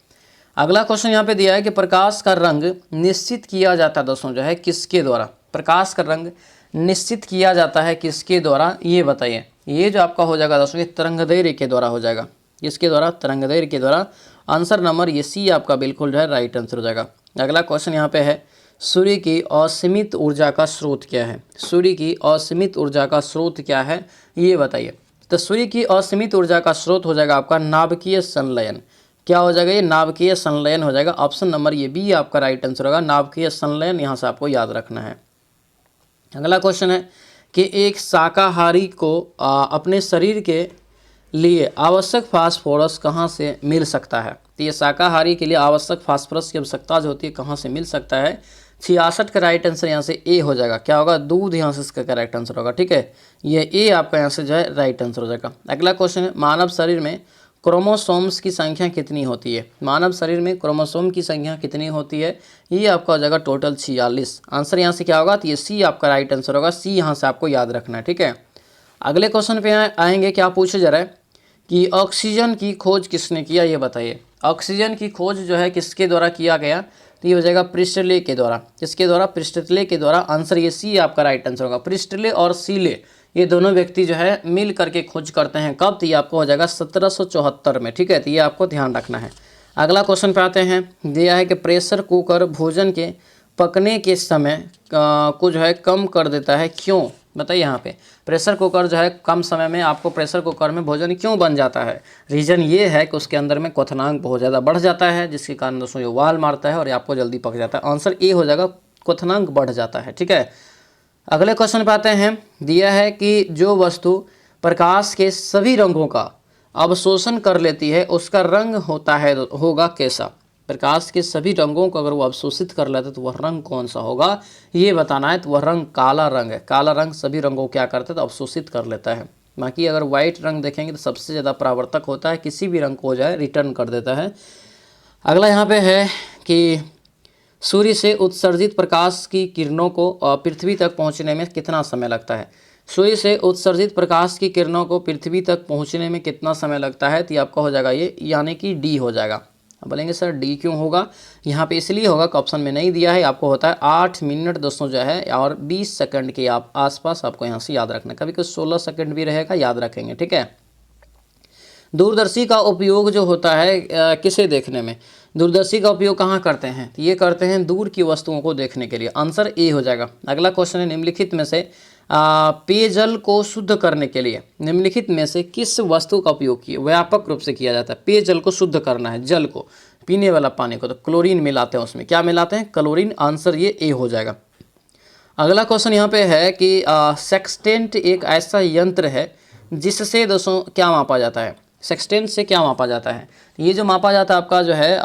अगला क्वेश्चन यहाँ पे दिया है कि प्रकाश का रंग निश्चित किया जाता है दोस्तों जो है किसके द्वारा, प्रकाश का रंग निश्चित किया जाता है किसके द्वारा, ये बताइए। ये जो आपका हो जाएगा दोस्तों, ये तरंगदैर्घ्य के द्वारा हो जाएगा, किसके द्वारा, तरंगदैर्घ्य के द्वारा। आंसर नंबर ये C आपका बिल्कुल जो है राइट आंसर हो जाएगा। अगला क्वेश्चन यहाँ पे है, सूर्य की असीमित ऊर्जा का स्रोत क्या है, सूर्य की असीमित ऊर्जा का स्रोत क्या है, ये बताइए। तो सूर्य की असीमित ऊर्जा का स्रोत हो जाएगा आपका नाभिकीय संलयन, क्या हो जाएगा, ये नाभिकीय संलयन हो जाएगा। ऑप्शन नंबर ये B आपका राइट आंसर होगा, नाभिकीय संलयन, यहाँ से आपको याद रखना है। अगला क्वेश्चन है कि एक शाकाहारी को अपने शरीर के लिए आवश्यक फास्फोरस कहाँ से मिल सकता है। तो ये शाकाहारी के लिए आवश्यक फास्फोरस की आवश्यकता जो होती है कहाँ से मिल सकता है, 66 का राइट आंसर यहाँ से A हो जाएगा, क्या होगा, दूध, यहाँ से इसका करेक्ट आंसर होगा, ठीक है। ये A आपका यहाँ से जो है राइट आंसर हो जाएगा। अगला क्वेश्चन है, मानव शरीर में क्रोमोसोम्स की संख्या कितनी होती है, मानव शरीर में क्रोमोसोम की संख्या कितनी होती है, ये आपका हो जाएगा टोटल 46, आंसर यहाँ से क्या होगा, तो ये C आपका राइट आंसर होगा, C यहाँ से आपको याद रखना है, ठीक है। अगले क्वेश्चन पे आएंगे, क्या पूछा जा रहा है कि ऑक्सीजन की खोज किसने किया, ये बताइए। ऑक्सीजन की खोज जो है किसके द्वारा किया गया, तो ये हो जाएगा प्रिस्टले के द्वारा, किसके द्वारा, प्रिस्टले के द्वारा, आंसर ये C आपका राइट आंसर होगा। प्रिस्टले और सीले ये दोनों व्यक्ति जो है मिल करके खोज करते हैं, कब, तो ये आपको हो जाएगा 1774 में, ठीक है। तो ये आपको ध्यान रखना है। अगला क्वेश्चन पे आते हैं, दिया है कि प्रेशर कुकर भोजन के पकने के समय को जो है कम कर देता है, क्यों, बताइए। यहाँ पे प्रेशर कुकर जो है कम समय में आपको प्रेशर कुकर में भोजन क्यों बन जाता है, रीज़न ये है कि उसके अंदर में क्वथनांक बहुत ज़्यादा बढ़ जाता है, जिसके कारण दोस्तों ये उबाल मारता है और ये आपको जल्दी पक जाता है, आंसर A हो जाएगा, क्वथनांक बढ़ जाता है, ठीक है। अगले क्वेश्चन पे आते हैं, दिया है कि जो वस्तु प्रकाश के सभी रंगों का अवशोषण कर लेती है उसका रंग होगा कैसा। प्रकाश के सभी रंगों को अगर वो अवशोषित कर लेते तो वह रंग कौन सा होगा, ये बताना है। तो वह रंग काला रंग है। काला रंग सभी रंगों को क्या करता है, तो अवशोषित कर लेता है। बाकी अगर वाइट रंग देखेंगे तो सबसे ज़्यादा परावर्तक होता है, किसी भी रंग को हो जाए रिटर्न कर देता है। अगला यहाँ पे है कि सूर्य से उत्सर्जित प्रकाश की किरणों को पृथ्वी तक पहुँचने में कितना समय लगता है। सूर्य से उत्सर्जित प्रकाश की किरणों को पृथ्वी तक पहुँचने में कितना समय लगता है, तो ये आपका हो जाएगा ये, यानी कि डी हो जाएगा। अब बोलेंगे सर डी क्यों होगा, यहाँ पे इसलिए होगा कि ऑप्शन में नहीं दिया है। आपको होता है 8 मिनट दोस्तों जो है और 20 सेकंड के आप आसपास आपको यहाँ से याद रखना। कभी कुछ 16 सेकंड भी रहेगा, याद रखेंगे, ठीक है। दूरदर्शी का उपयोग जो होता है किसे देखने में, दूरदर्शी का उपयोग कहाँ करते हैं, तो ये करते हैं दूर की वस्तुओं को देखने के लिए। आंसर ए हो जाएगा। अगला क्वेश्चन है, निम्नलिखित में से पेयजल को शुद्ध करने के लिए निम्नलिखित में से किस वस्तु का उपयोग किया व्यापक रूप से किया जाता है। पेयजल को शुद्ध करना है, जल को, पीने वाला पानी को, तो क्लोरीन मिलाते हैं उसमें। क्या मिलाते हैं, क्लोरीन। आंसर ये ए हो जाएगा। अगला क्वेश्चन यहाँ पे है कि सेक्सटेंट एक ऐसा यंत्र है जिससे दोस्तों क्या मापा जाता है। सेक्सटेंट से क्या मापा जाता है, ये जो मापा जाता है आपका जो है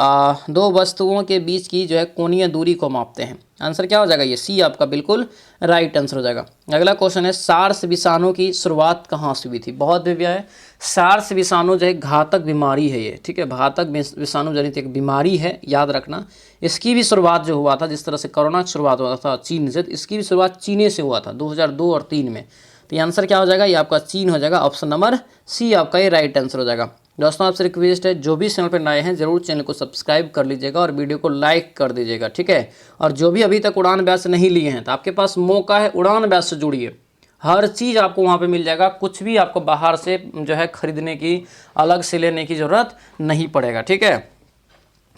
दो वस्तुओं के बीच की जो है कोणीय दूरी को मापते हैं। आंसर क्या हो जाएगा, ये सी आपका बिल्कुल राइट आंसर हो जाएगा। अगला क्वेश्चन है, सार्स विषाणु की शुरुआत कहाँ से हुई थी। बहुत दिव्य है। सार्स विषाणु जो है घातक बीमारी है ये, ठीक है, घातक विषाणु जनित एक बीमारी है, याद रखना। इसकी भी शुरुआत जो हुआ था, जिस तरह से कोरोना की शुरुआत हुआ था चीन से, तो इसकी भी शुरुआत चीन से हुआ था 2002 और 3 में। तो ये आंसर क्या हो जाएगा, ये आपका चीन हो जाएगा। ऑप्शन नंबर सी आपका ये राइट आंसर हो जाएगा। दोस्तों आपसे रिक्वेस्ट है, जो भी चैनल पर नए हैं जरूर चैनल को सब्सक्राइब कर लीजिएगा और वीडियो को लाइक कर दीजिएगा, ठीक है। और जो भी अभी तक उड़ान बैच नहीं लिए हैं तो आपके पास मौका है, उड़ान बैच से जुड़िए। हर चीज़ आपको वहाँ पे मिल जाएगा, कुछ भी आपको बाहर से जो है खरीदने की, अलग से लेने की ज़रूरत नहीं पड़ेगा, ठीक है।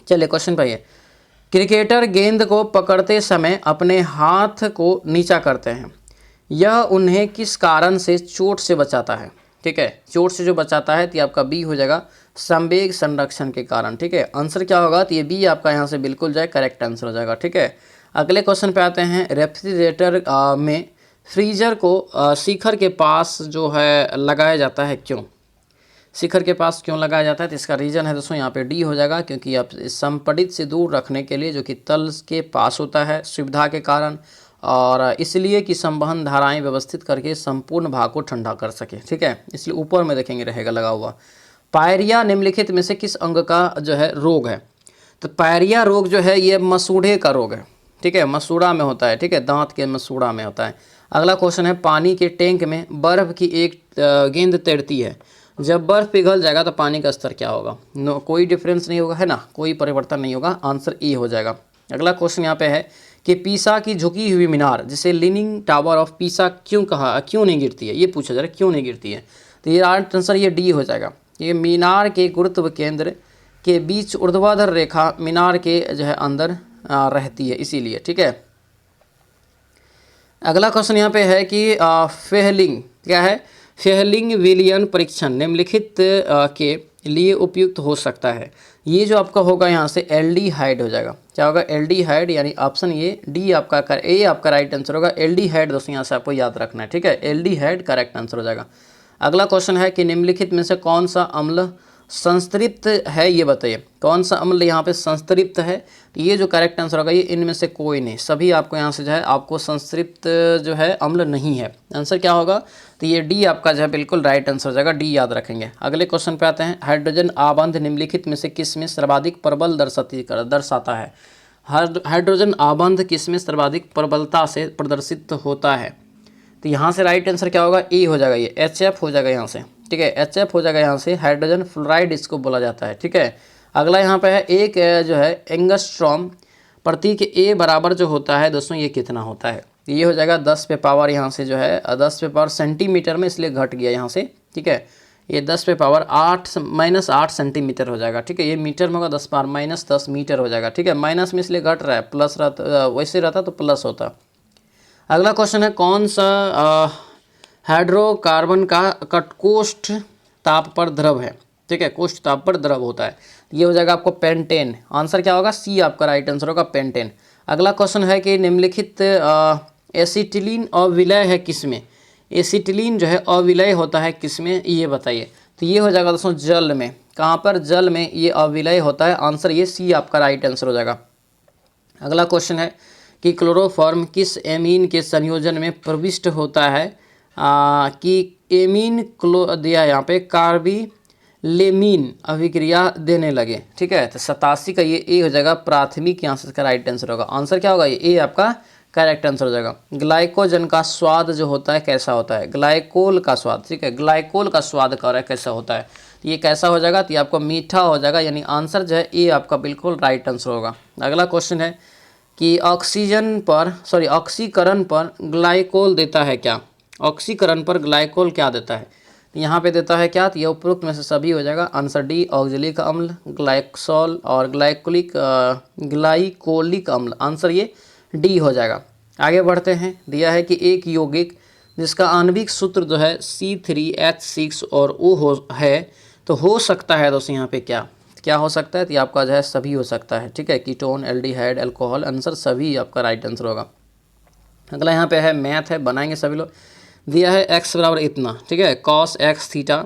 चलिए क्वेश्चन पे आइए। क्रिकेटर गेंद को पकड़ते समय अपने हाथ को नीचा करते हैं, यह उन्हें किस कारण से चोट से बचाता है, ठीक है। चोट से जो बचाता है तो ये आपका बी हो जाएगा, संवेग संरक्षण के कारण, ठीक है। आंसर क्या होगा, तो ये बी आपका यहाँ से बिल्कुल जो है करेक्ट आंसर हो जाएगा, ठीक है। अगले क्वेश्चन पे आते हैं। रेफ्रिजरेटर में फ्रीजर को शिखर के पास जो है लगाया जाता है, क्यों, शिखर के पास क्यों लगाया जाता है, तो इसका रीज़न है दोस्तों यहाँ पे डी हो जाएगा, क्योंकि आप संपीड़ित से दूर रखने के लिए, जो कि तल के पास होता है सुविधा के कारण, और इसलिए कि संवहन धाराएं व्यवस्थित करके संपूर्ण भाग को ठंडा कर सके, ठीक है। इसलिए ऊपर में देखेंगे रहेगा लगा हुआ। पायरिया निम्नलिखित में से किस अंग का जो है रोग है, तो पायरिया रोग जो है ये मसूड़े का रोग है, ठीक है, मसूड़ा में होता है, ठीक है, दांत के मसूड़ा में होता है। अगला क्वेश्चन है, पानी के टैंक में बर्फ़ की एक गेंद तैरती है, जब बर्फ़ पिघल जाएगा तो पानी का स्तर क्या होगा। नो, कोई डिफरेंस नहीं होगा, है ना, कोई परिवर्तन नहीं होगा। आंसर ए हो जाएगा। अगला क्वेश्चन यहाँ पे है कि पीसा की झुकी हुई मीनार जिसे लीनिंग टावर ऑफ पीसा क्यों नहीं गिरती है, ये पूछा जा रहा है, क्यों नहीं गिरती है, तो ये राइट आंसर ये डी हो जाएगा। ये मीनार के गुरुत्व केंद्र के बीच ऊर्ध्वाधर रेखा मीनार के जो है अंदर रहती है, इसीलिए, ठीक है। अगला क्वेश्चन यहाँ पे है कि फेहलिंग क्या है, फेहलिंग विलियन परीक्षण निम्नलिखित के लिए उपयुक्त हो सकता है। ये जो आपका होगा यहाँ से एल्डिहाइड हो जाएगा। क्या होगा, एल्डिहाइड, यानी ऑप्शन ये डी आपका ए आपका राइट आंसर होगा। एल्डिहाइड दोस्तों यहाँ से आपको याद रखना है, ठीक है, एल्डिहाइड करेक्ट आंसर हो जाएगा। अगला क्वेश्चन है कि निम्नलिखित में से कौन सा अम्ल संस्तृप्त है, ये बताइए कौन सा अम्ल यहाँ पे संस्तृप्त है। तो ये जो करेक्ट आंसर होगा ये इनमें से कोई नहीं, सभी आपको यहाँ से जो है आपको संस्तृप्त जो है अम्ल नहीं है। आंसर क्या होगा, तो ये डी आपका जो है बिल्कुल राइट आंसर हो जाएगा, डी याद रखेंगे। अगले क्वेश्चन पे आते हैं। हाइड्रोजन आबंध निम्नलिखित में से किस में सर्वाधिक प्रबल दर्शाता है। हाइड्रोजन आबंध किस में सर्वाधिक प्रबलता से प्रदर्शित होता है, तो यहाँ से राइट आंसर क्या होगा, ए हो जाएगा, ये HF हो जाएगा यहाँ से, ठीक है, HF हो जाएगा यहाँ से। हाइड्रोजन फ्लोराइड इसको बोला जाता है, ठीक है। अगला यहाँ पे है एक जो है एंगस्ट्रॉम प्रतीक ए बराबर जो होता है दोस्तों ये कितना होता है, ये हो जाएगा 10 पे पावर यहाँ से जो है 10 पे पावर सेंटीमीटर में, इसलिए घट गया यहाँ से, ठीक है। ये 10 पे पावर 8 सेंटीमीटर हो जाएगा, ठीक है। ये मीटर में होगा 10 पावर -10 मीटर हो जाएगा, ठीक है। माइनस में इसलिए घट रहा है, प्लस रहता वैसे रहता तो प्लस होता। अगला क्वेश्चन है, कौन सा हाइड्रोकार्बन का कटकोष्ठ ताप पर द्रव है, ठीक है, कोष्ठ ताप पर द्रव होता है, ये हो जाएगा आपको पेंटेन। आंसर क्या होगा, सी आपका राइट आंसर होगा, पेंटेन। अगला क्वेश्चन है कि निम्नलिखित एसिटिलीन अविलय है किसमें, एसिटिलीन जो है अविलय होता है किसमें, ये बताइए। तो ये हो जाएगा दोस्तों जल में। कहाँ पर? जल में ये अविलय होता है। आंसर ये सी आपका राइट आंसर हो जाएगा। अगला क्वेश्चन है कि क्लोरोफॉर्म किस एमीन के संयोजन में प्रविष्ट होता है? कि एमीन क्लो दिया यहाँ पे कार्बिलेमीन अभिक्रिया देने लगे। ठीक है, तो 87 का ये ए हो जाएगा प्राथमिक, यहाँ से इसका राइट आंसर होगा। आंसर क्या होगा? ये ए आपका करेक्ट आंसर हो जाएगा। ग्लाइकोजन का स्वाद जो होता है कैसा होता है? ग्लाइकोल का स्वाद, ठीक है, ग्लाइकोल का स्वाद कर है कैसा होता है, तो ये कैसा हो जाएगा? तो ये आपको मीठा हो जाएगा, यानी आंसर जो है ए आपका बिल्कुल राइट आंसर होगा। अगला क्वेश्चन है कि ऑक्सीकरण पर ग्लाइकोल देता है क्या? ऑक्सीकरण पर ग्लाइकोल क्या देता है? यहाँ पे देता है क्या? तो ये उपरोक्त में से सभी हो जाएगा। आंसर डी ऑक्जेलिक अम्ल, ग्लाइक्सॉल और ग्लाइकोलिक अम्ल। आंसर ये डी हो जाएगा। आगे बढ़ते हैं। दिया है कि एक यौगिक जिसका आणविक सूत्र जो है C3H6 और O है, तो हो सकता है दोस्तों यहाँ पे क्या हो सकता है? तो ये आपका जो है सभी हो सकता है। ठीक है, कीटोन, एल्डिहाइड, अल्कोहल, आंसर सभी आपका राइट आंसर होगा। अगला यहाँ पे है मैथ है, बनाएंगे सभी लोग। दिया है x बराबर इतना, ठीक है, cos x थीटा,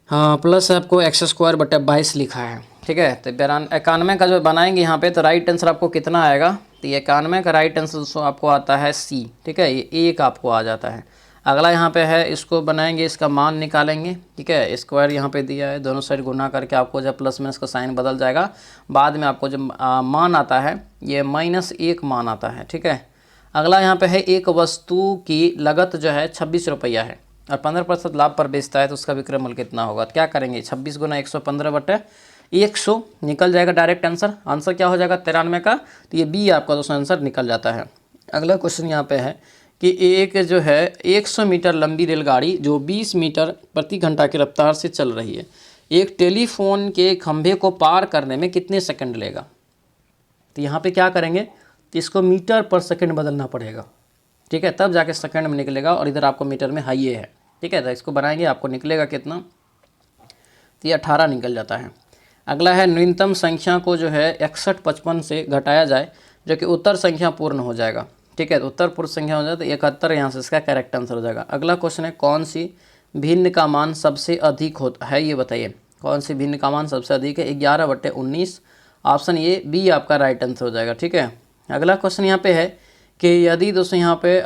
हाँ, प्लस आपको x²/22 लिखा है। ठीक है, तो 91 का जो बनाएंगे यहाँ पे, तो राइट आंसर आपको कितना आएगा? तो ये 91 का राइट आंसर दोस्तों आपको आता है सी। ठीक है, ये एक आपको आ जाता है। अगला यहाँ पे है, इसको बनाएंगे, इसका मान निकालेंगे। ठीक है, स्क्वायर यहाँ पे दिया है, दोनों साइड गुना करके आपको जब प्लस माइनस का साइन बदल जाएगा। बाद में आपको जब मान आता है ये -1 मान आता है। ठीक है, अगला यहाँ पे है एक वस्तु की लागत जो है 26 रुपया है और 15% लाभ पर बेचता है, तो उसका विक्रय मूल्य कितना होगा? क्या करेंगे? 26 × 115/100 निकल जाएगा डायरेक्ट आंसर। आंसर क्या हो जाएगा? 93 का। तो ये बी आपका दोस्तों आंसर निकल जाता है। अगला क्वेश्चन यहाँ पे है कि एक जो है 100 मीटर लंबी रेलगाड़ी जो 20 मीटर प्रति घंटा की रफ्तार से चल रही है, एक टेलीफोन के खंभे को पार करने में कितने सेकंड लेगा? तो यहाँ पे क्या करेंगे? तो इसको मीटर पर सेकंड बदलना पड़ेगा। ठीक है, तब जाके सेकंड में निकलेगा, और इधर आपको मीटर में हाईए है। ठीक है, तो इसको बनाएंगे, आपको निकलेगा कितना? तो ये 18 निकल जाता है। अगला है न्यूनतम संख्या को जो है 6155 से घटाया जाए जो कि उत्तर संख्या पूर्ण हो जाएगा। ठीक है, तो उत्तर पूर्ण संख्या हो जाए तो 71 यहाँ से इसका करेक्ट आंसर हो जाएगा। अगला क्वेश्चन है कौन सी भिन्न का मान सबसे अधिक होता है? ये बताइए, कौन सी भिन्न का मान सबसे अधिक है? 11/19। ऑप्शन ये बी आपका राइट आंसर हो जाएगा। ठीक है, अगला क्वेश्चन यहाँ पे है कि यदि दोस्तों यहाँ पे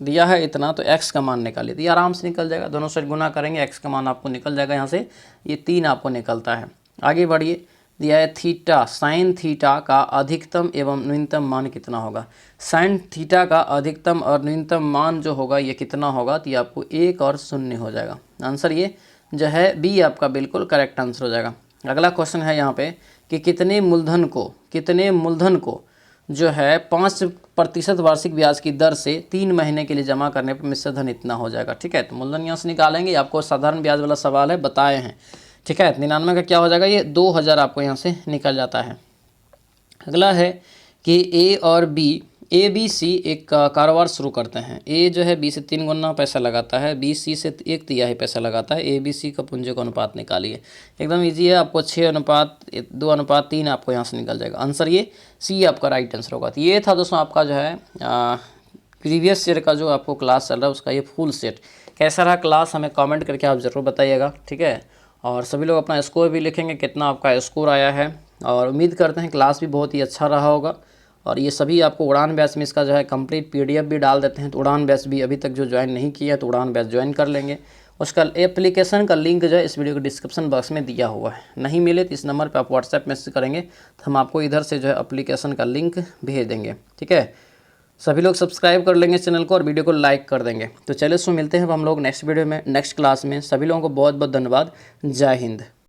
दिया है इतना, तो x का मान निकालिए। तो ये आराम से निकल जाएगा, दोनों साइड गुना करेंगे, x का मान आपको निकल जाएगा। यहाँ से ये 3 आपको निकलता है। आगे बढ़िए। दिया है थीटा, साइन थीटा का अधिकतम एवं न्यूनतम मान कितना होगा? साइन थीटा का अधिकतम और न्यूनतम मान जो होगा ये कितना होगा? तो ये आपको 1 और 0 हो जाएगा। आंसर ये जो है बी आपका बिल्कुल करेक्ट आंसर हो जाएगा। अगला क्वेश्चन है यहाँ पे कि कितने मूलधन को जो है 5% वार्षिक ब्याज की दर से 3 महीने के लिए जमा करने पर मिश्र धन इतना हो जाएगा। ठीक है, तो मूलधन यहाँ से निकालेंगे। आपको साधारण ब्याज वाला सवाल है, बताए हैं। ठीक है, 99 का क्या हो जाएगा? ये 2000 आपको यहाँ से निकल जाता है। अगला है कि ए और बी, ए बी सी एक कारोबार शुरू करते हैं। ए जो है बी से 3 गुना पैसा लगाता है, बी सी से 1/3 पैसा लगाता है। ए बी सी का पूंजी का अनुपात निकालिए। एकदम इजी है, आपको 6:2:3 आपको यहाँ से निकल जाएगा। आंसर ये सी आपका राइट आंसर होगा। तो ये था दोस्तों आपका जो है प्रीवियस ईयर का जो आपको क्लास चल रहा है उसका ये फुल सेट। कैसा रहा क्लास हमें कमेंट करके आप ज़रूर बताइएगा। ठीक है, और सभी लोग अपना स्कोर भी लिखेंगे, कितना आपका स्कोर आया है, और उम्मीद करते हैं क्लास भी बहुत ही अच्छा रहा होगा। और ये सभी आपको उड़ान बैच में इसका जो है कंप्लीट PDF भी डाल देते हैं, तो उड़ान बैच भी अभी तक जो ज्वाइन नहीं किया है तो उड़ान बैच ज्वाइन कर लेंगे। उसका एप्लीकेशन का लिंक जो है इस वीडियो के डिस्क्रिप्शन बॉक्स में दिया हुआ है। नहीं मिले तो इस नंबर पर आप व्हाट्सएप मैसेज करेंगे तो हम आपको इधर से जो है एप्लीकेशन का लिंक भेज देंगे। ठीक है, सभी लोग सब्सक्राइब कर लेंगे चैनल को और वीडियो को लाइक कर देंगे। तो चलिए मिलते हैं हम लोग नेक्स्ट वीडियो में, नेक्स्ट क्लास में। सभी लोगों को बहुत बहुत धन्यवाद। जय हिंद।